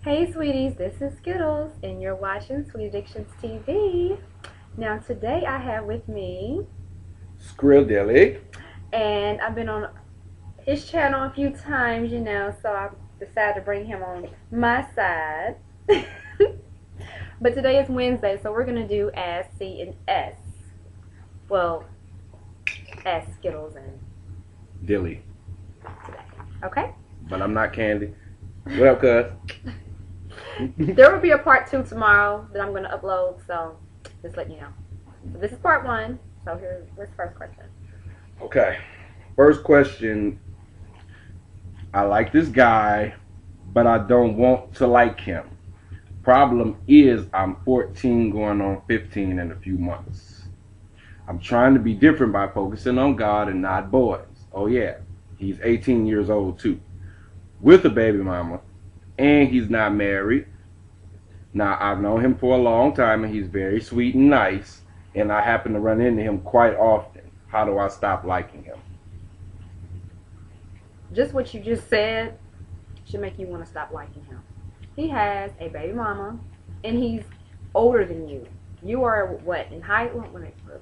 Hey sweeties, this is Skittles and you're watching Sweet Addictions TV. Now today I have with me Skrill-Dilly. and I've been on his channel a few times, so I decided to bring him on my side. But today is Wednesday, so we're going to do Ask, C, and S. Well, Ask Skittles and Dilly. today. Okay? But I'm not Candy. What up, cuz? There will be a part 2 tomorrow that I'm going to upload, so just let you know. So this is part 1, so here's the first question. Okay. First question. I like this guy, but I don't want to like him. Problem is, I'm 14 going on 15 in a few months. I'm trying to be different by focusing on God and not boys. Oh yeah, he's 18 years old too, with a baby mama, and he's not married. Now, I've known him for a long time, and he's very sweet and nice, and I happen to run into him quite often. How do I stop liking him? Just what you just said should make you want to stop liking him. He has a baby mama, and he's older than you. You are, what, in high,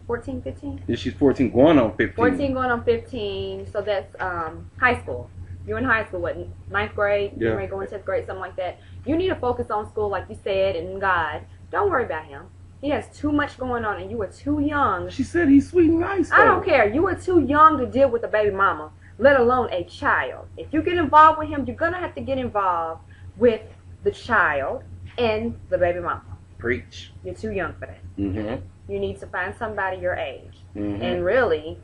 14, 15? Yeah, she's 14 going on 15. 14 going on 15, so that's high school. You're in high school, what, 9th grade? Yeah. You're going 10th grade, something like that. You need to focus on school, like you said, and God. Don't worry about him. He has too much going on, and you are too young. She said he's sweet and nice, though. I don't care. You are too young to deal with a baby mama, let alone a child. If you get involved with him, you're going to have to get involved with the child and the baby mama. Preach. You're too young for that. Mm-hmm. You need to find somebody your age. Mm-hmm. And really,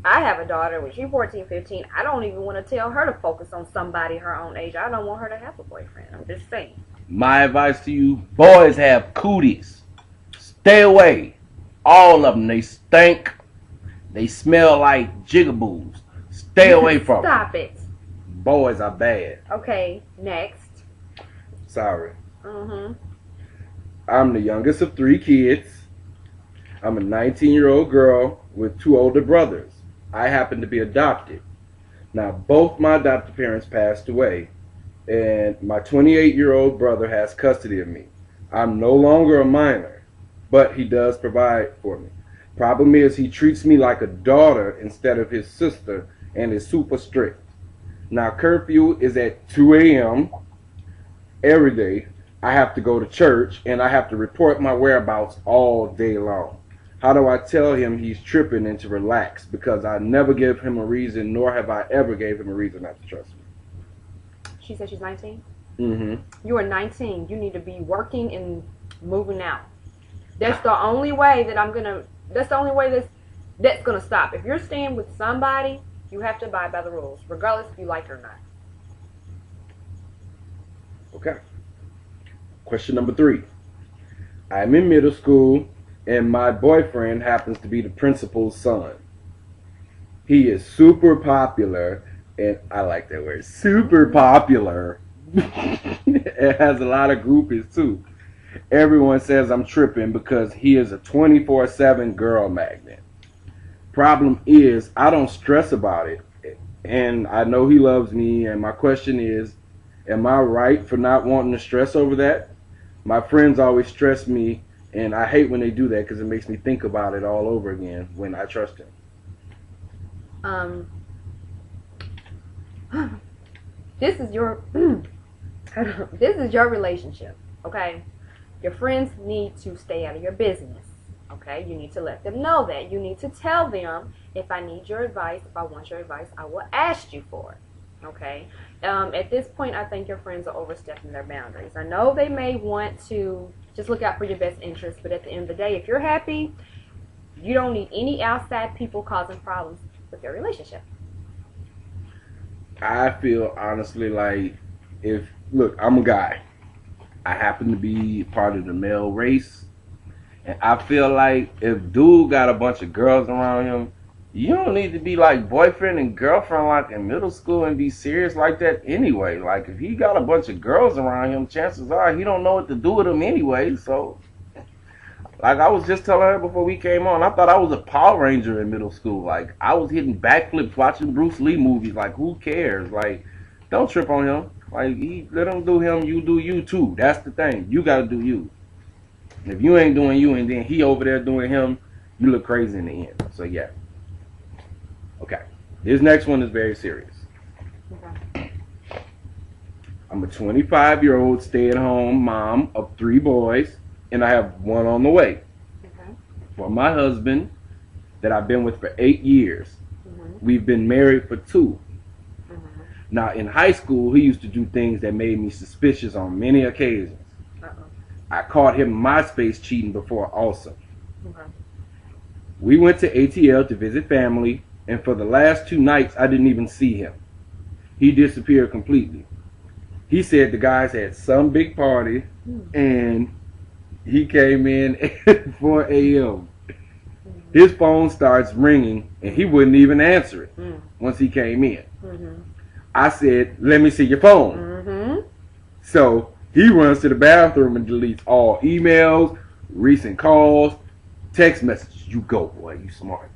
I have a daughter when she's 14, 15. I don't even want to tell her to focus on somebody her own age. I don't want her to have a boyfriend. I'm just saying. My advice to you, boys have cooties. Stay away. All of them, they stink. They smell like jigaboos. Stay away from them. Stop it. Boys are bad. Okay, next. Sorry. Mm-hmm. I'm the youngest of 3 kids. I'm a 19-year-old girl with 2 older brothers. I happen to be adopted. Now, both my adopted parents passed away, and my 28-year-old brother has custody of me. I'm no longer a minor, but he does provide for me. Problem is, he treats me like a daughter instead of his sister, and is super strict. Now, curfew is at 2 a.m. every day. I have to go to church, and I have to report my whereabouts all day long. How do I tell him he's tripping and to relax? Because I never give him a reason, nor have I ever gave him a reason not to trust me. She said she's 19? Mm-hmm. You are 19. You need to be working and moving out. That's the only way that's gonna stop. If you're staying with somebody, you have to abide by the rules, regardless if you like it or not. Okay. Question number 3. I'm in middle school, and my boyfriend happens to be the principal's son. He is super popular, and I like that word, super popular. It has a lot of groupies, too. Everyone says I'm tripping because he is a 24/7 girl magnet. Problem is, I don't stress about it, and I know he loves me, and my question is, am I right for not wanting to stress over that? My friends always stress me, and I hate when they do that because it makes me think about it all over again when I trust him. This is your relationship, okay? Your friends need to stay out of your business, okay? You need to let them know that. You need to tell them, if I need your advice, if I want your advice, I will ask you for it, okay? At this point, I think your friends are overstepping their boundaries. I know they may want to just look out for your best interest, but at the end of the day, if you're happy, you don't need any outside people causing problems with your relationship. I feel honestly like look, I'm a guy. I happen to be part of the male race. And I feel like if dude got a bunch of girls around him, you don't need to be like boyfriend and girlfriend like in middle school and be serious like that anyway. Like if he got a bunch of girls around him, chances are he don't know what to do with them anyway. So like I was just telling her before we came on, I thought I was a Power Ranger in middle school. Like I was hitting backflips watching Bruce Lee movies. Like who cares? Like Don't trip on him. Like, let him do him, you do you too. That's the thing. You gotta do you. And if you ain't doing you and then he over there doing him, you look crazy in the end. So yeah. Okay. This next one is very serious. Okay. I'm a 25-year-old stay-at-home mom of 3 boys, and I have 1 on the way. Okay. For my husband, that I've been with for 8 years. We've been married for 2. Now, in high school, he used to do things that made me suspicious on many occasions. I caught him MySpace cheating before also. Okay. We went to ATL to visit family, and for the last 2 nights, I didn't even see him. He disappeared completely. He said the guys had some big party, and he came in at 4 a.m. His phone starts ringing, and he wouldn't even answer it once he came in. I said, let me see your phone. So he runs to the bathroom and deletes all emails, recent calls, text messages. You go, boy. You smart.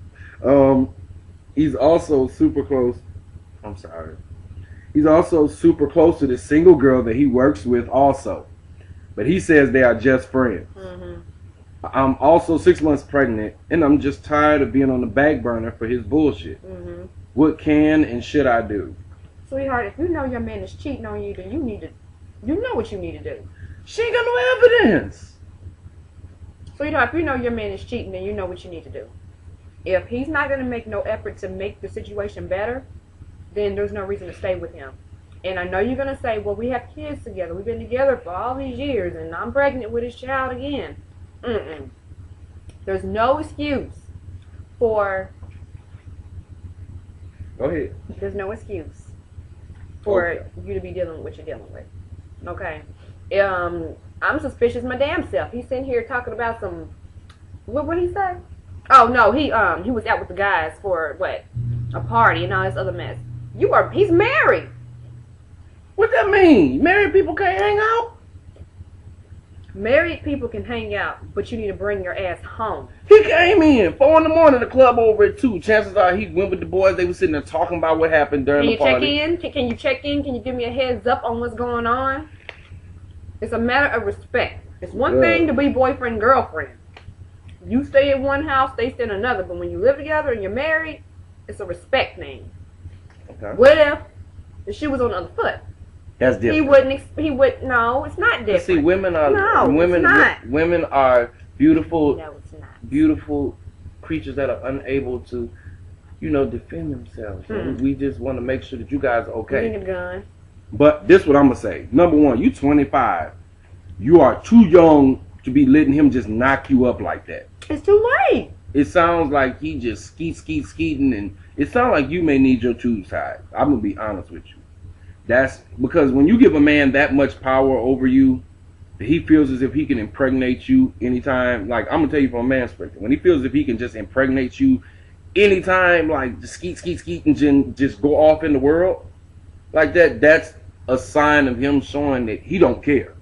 He's also super close. I'm sorry. He's also super close to this single girl that he works with also. But he says they are just friends. I'm also 6 months pregnant, and I'm just tired of being on the back burner for his bullshit. What can and should I do? Sweetheart, if you know your man is cheating on you, then you know what you need to do. She ain't got no evidence. Sweetheart, if you know your man is cheating, then you know what you need to do. If he's not going to make no effort to make the situation better, then there's no reason to stay with him. And I know you're going to say, well, we have kids together. We've been together for all these years, and I'm pregnant with his child again. There's no excuse for... Go ahead. There's no excuse for you to be dealing with what you're dealing with. Okay? I'm suspicious my damn self. He's sitting here talking about some... What did he say? Oh, no, he was out with the guys for, what? A party and all this other mess. He's married. What that mean? Married people can't hang out? Married people can hang out, but you need to bring your ass home. He came in 4 in the morning, the club over at 2. Chances are he went with the boys. They were sitting there talking about what happened during the party. Can you check in? Can you give me a heads up on what's going on? It's a matter of respect. It's one thing to be boyfriend, girlfriend. You stay in one house, they stay in another. But when you live together and you're married, it's a respect thing. Okay. What if the shoe was on the other foot? That's different. He would. No, it's not different. See, women are it's not. Women are beautiful. No, it's not. Beautiful creatures that are unable to, defend themselves. We just want to make sure that you guys are okay. You need a gun. But this is what I'm gonna say. Number one, you 25. You are too young to be letting him just knock you up like that. It's too late. It sounds like he just skeeting, and it sounds like you may need your tubes tied. I'm gonna be honest with you. That's because when you give a man that much power over you, he feels as if he can impregnate you anytime. Like, I'm gonna tell you from a man's perspective, when he feels as if he can just impregnate you anytime, like just skeet, and just go off in the world like that, that's a sign of him showing that he don't care.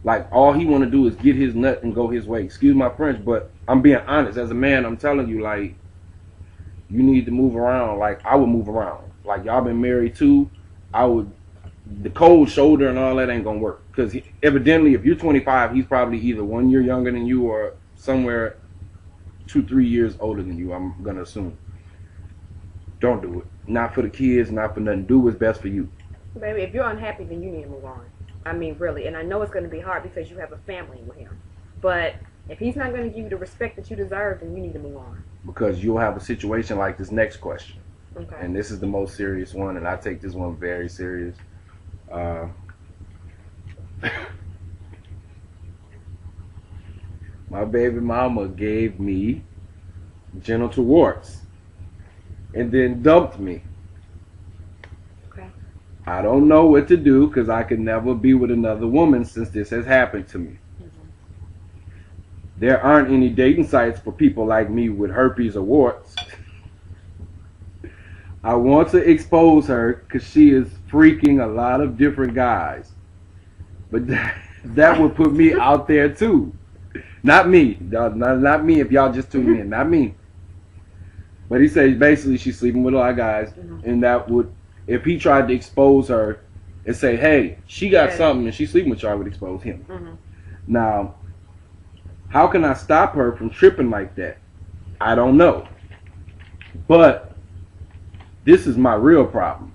Like, all he want to do is get his nut and go his way. Excuse my French, but I'm being honest. As a man, I'm telling you, like, you need to move around. Like, I would move around. Like, y'all been married too. The cold shoulder and all that ain't gonna work. Because evidently, if you're 25, he's probably either 1 year younger than you or somewhere 2-3 years older than you, I'm gonna assume. Don't do it. Not for the kids, not for nothing. Do what's best for you. Baby, if you're unhappy, then you need to move on. I mean, really. And I know it's going to be hard because you have a family with him. But if he's not going to give you the respect that you deserve, then you need to move on. Because you'll have a situation like this next question. Okay. And this is the most serious one, and I take this one very serious. My baby mama gave me genital warts and then dumped me. Okay. I don't know what to do because I could never be with another woman since this has happened to me. There aren't any dating sites for people like me with herpes or warts. I want to expose her because she is freaking a lot of different guys. But that would put me out there too. Not me. Not me if y'all just tune in. Not me. But he says basically she's sleeping with a lot of guys. And that would if he tried to expose her and say, hey, she got Yeah. something and she's sleeping with you, I would expose him. Mm-hmm. Now, how can I stop her from tripping like that? I don't know. But this is my real problem.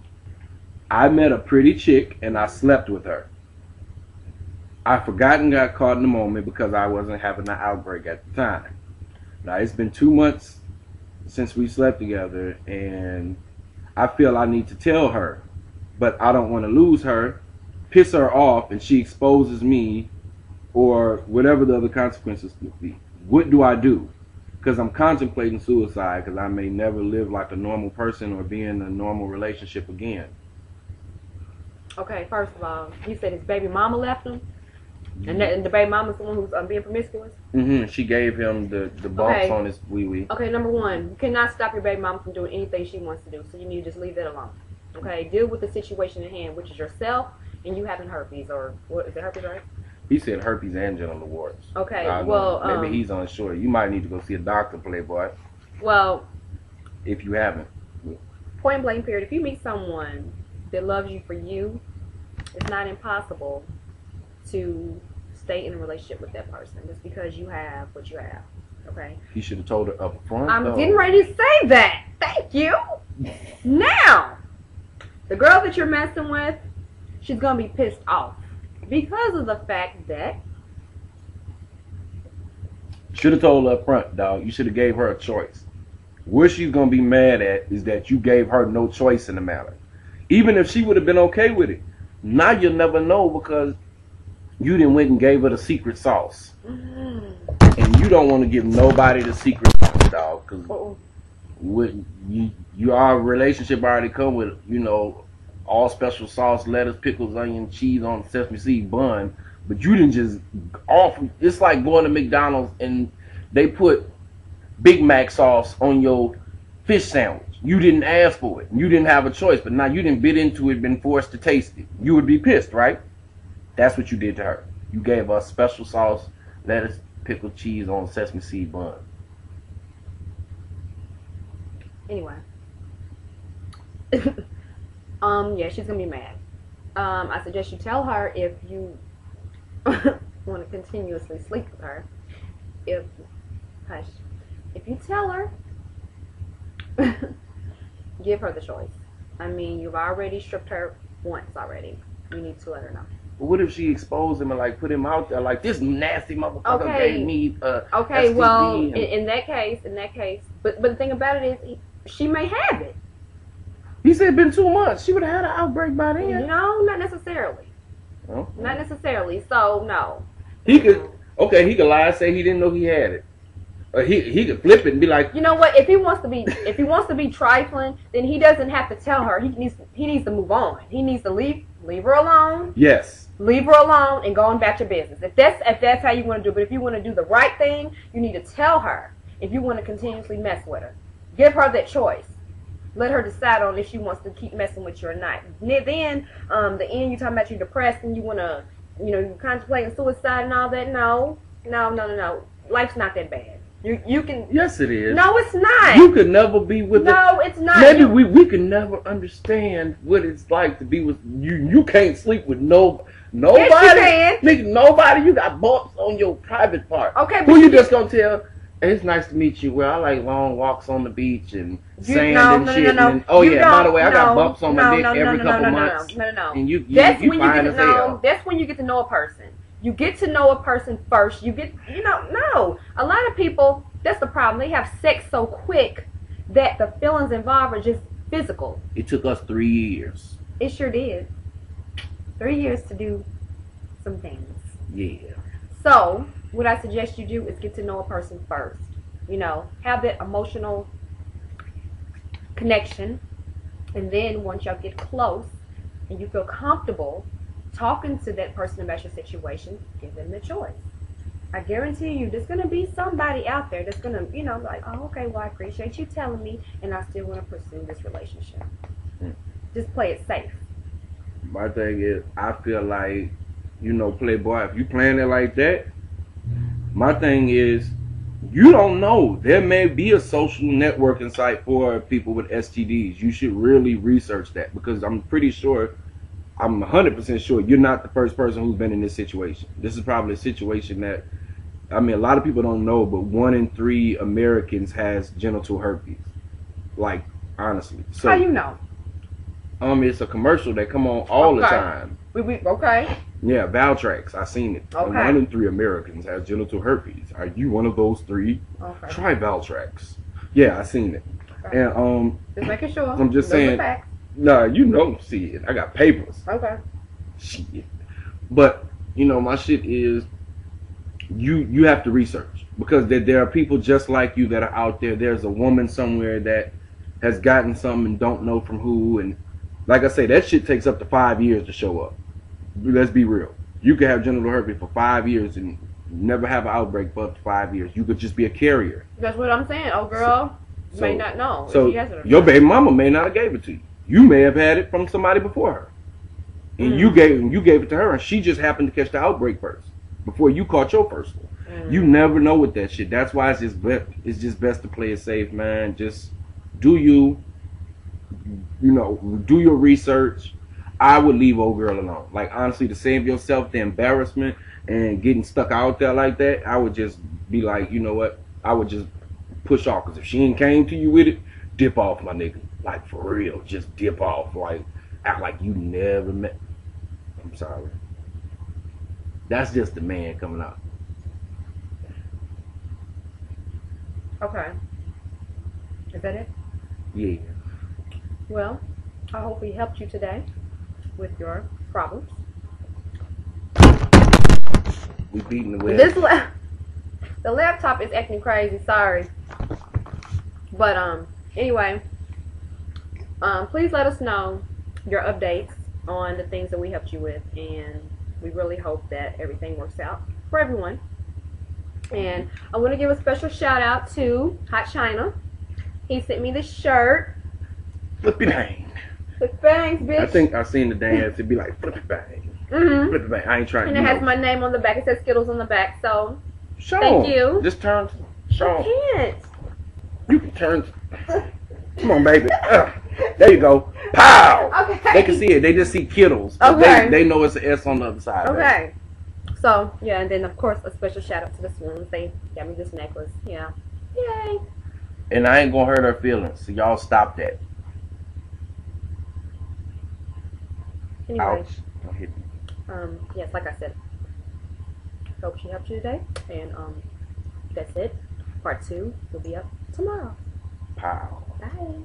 I met a pretty chick and I slept with her. I forgot and got caught in the moment because I wasn't having an outbreak at the time. Now, it's been 2 months since we slept together, and I feel I need to tell her, but I don't want to lose her, piss her off, and she exposes me, or whatever the other consequences would be. What do I do? Because I'm contemplating suicide because I may never live like a normal person or be in a normal relationship again. Okay, first of all, you said his baby mama left him? And the baby mama's the one who's being promiscuous? Mm-hmm. She gave him the bumps Okay. on his wee-wee. Okay, number one, you cannot stop your baby mama from doing anything she wants to do, so you need to just leave that alone. Okay, deal with the situation at hand, which is yourself and you having herpes, or what is it, herpes, right? He said herpes and genital warts. Okay, I don't well, know. Maybe he's unsure. You might need to go see a doctor, Playboy, well, if you haven't. point blank period, if you meet someone that loves you for you, it's not impossible to stay in a relationship with that person just because you have what you have. Okay? He should have told her up front. I'm though. getting ready to say that. Thank you. Now, the girl that you're messing with, she's going to be pissed off because of the fact that Should have told her up front, dog. You should have gave her a choice. What she's going to be mad at is that you gave her no choice in the matter. Even if she would have been okay with it. Now you'll never know because you didn't went and gave her the secret sauce. And you don't want to give nobody the secret sauce, dog. Because our relationship already come with, you know, all special sauce, lettuce, pickles, onion, cheese on the sesame seed bun. But you didn't just off. It's like going to McDonald's and they put Big Mac sauce on your fish sandwich. You didn't ask for it. You didn't have a choice. But now you didn't bit into it, been forced to taste it. You would be pissed, right? That's what you did to her. You gave her special sauce, lettuce, pickle, cheese on sesame seed bun. anyway. Yeah, she's gonna be mad. I suggest you tell her if you want to continuously sleep with her. If you tell her, give her the choice. I mean, you've already stripped her once already. You need to let her know. But what if she exposed him and like put him out there like this nasty motherfucker gave me okay, STD well, and... in that case, but the thing about it is, she may have it. He said it's been 2 months. She would have had an outbreak by then. No, not necessarily. Oh. Not necessarily. So no. He could lie and say he didn't know he had it. Or he could flip it and be like, you know what? If he wants to be trifling, then he doesn't have to tell her. He needs to move on. He needs to leave her alone. yes. Leave her alone and go on about your business. If that's how you want to do it. But if you want to do the right thing, you need to tell her. If you want to continuously mess with her, give her that choice. Let her decide on if she wants to keep messing with you or not. Then, the end, you're talking about you're depressed and you want to, you're contemplating suicide and all that. No. Life's not that bad. You can. Yes, it is. No, it's not. You could never be with. No, it's not. Maybe we can never understand what it's like to be with you. You can't sleep with nobody. Yes, you can. Nigga, nobody. You got bumps on your private part. Okay, who you just gonna tell? Hey, it's nice to meet you. Well, I like long walks on the beach and sand and shit. And, by the way, I got bumps on my dick every couple months. No. And you fine as hell. That's when you get to know a person. You get to know a person first. A lot of people, that's the problem. They have sex so quick that the feelings involved are just physical. It took us 3 years. It sure did. 3 years to do some things. Yeah. So, what I suggest you do is get to know a person first. Have that emotional connection. And then once y'all get close and you feel comfortable talking to that person about your situation, give them the choice. I guarantee you there's going to be somebody out there that's going to, like, oh, okay, well, I appreciate you telling me, and I still want to pursue this relationship. Just play it safe. My thing is, I feel like, Playboy, if you playing it like that, my thing is, You don't know. There may be a social networking site for people with STDs. You should really research that because I'm pretty sure, I'm 100% sure you're not the first person who's been in this situation. This is probably a situation that, I mean, a lot of people don't know, but 1 in 3 Americans has genital herpes. Like, honestly. So, how you know? It's a commercial that come on all the Okay. time. Okay. Yeah, Valtrex. I seen it. Okay. 1 in 3 Americans has genital herpes. Are you one of those 3? Okay. Try Valtrex. Yeah, I seen it. Okay. And Just making sure. I'm just Those are saying. facts. Nah, you don't see it. I got papers. Okay. Shit. But you know, my shit is you have to research because there are people just like you that are out there. There's a woman somewhere that has gotten some and don't know from who, and like I say, that shit takes up to 5 years to show up. Let's be real. You could have genital herpes for 5 years and never have an outbreak for up to 5 years. You could just be a carrier. That's what I'm saying. Oh, girl may not know. So if she has it or your not. baby mama may not have gave it to you. You may have had it from somebody before her, and you gave it to her, and she just happened to catch the outbreak first before you caught your first one. You never know with that shit. That's why it's just best to play it safe, man. Just do you know, do your research. I would leave old girl alone. Like, honestly, to save yourself the embarrassment and getting stuck out there like that, I would just be like, you know what? I would just push off. Because if she ain't came to you with it, dip off, my nigga. Like, for real. Just dip off. Like, act like you never met. I'm sorry. That's just the man coming out. Okay. Is that it? Yeah. Well, I hope we helped you today with your problems. We beating the web. The laptop is acting crazy. Sorry, but anyway, please let us know your updates on the things that we helped you with, and we really hope that everything works out for everyone. And I want to give a special shout out to Hot China. He sent me this shirt. Flippy bang. Flip bangs, bitch. I think I seen the dance. It'd be like flippy bang. Flippy bang. I ain't trying. And it has my name on the back. It says Skittles on the back. So Show thank 'em. you. Just turn. Show 'em. I can't. You can turn. Come on, baby. There you go. Pow. Okay. They can see it. They just see Kittles. But Okay. They know it's an S on the other side. Okay. So yeah, and then of course a special shout out to the Swoons. They got me this necklace. Yeah. Yay. And I ain't gonna hurt her feelings. So y'all stop that. Anyway, Ouch. Don't hit me. yes, like I said, hope she helped you today, and that's it. Part 2 will be up tomorrow. Pow. Bye.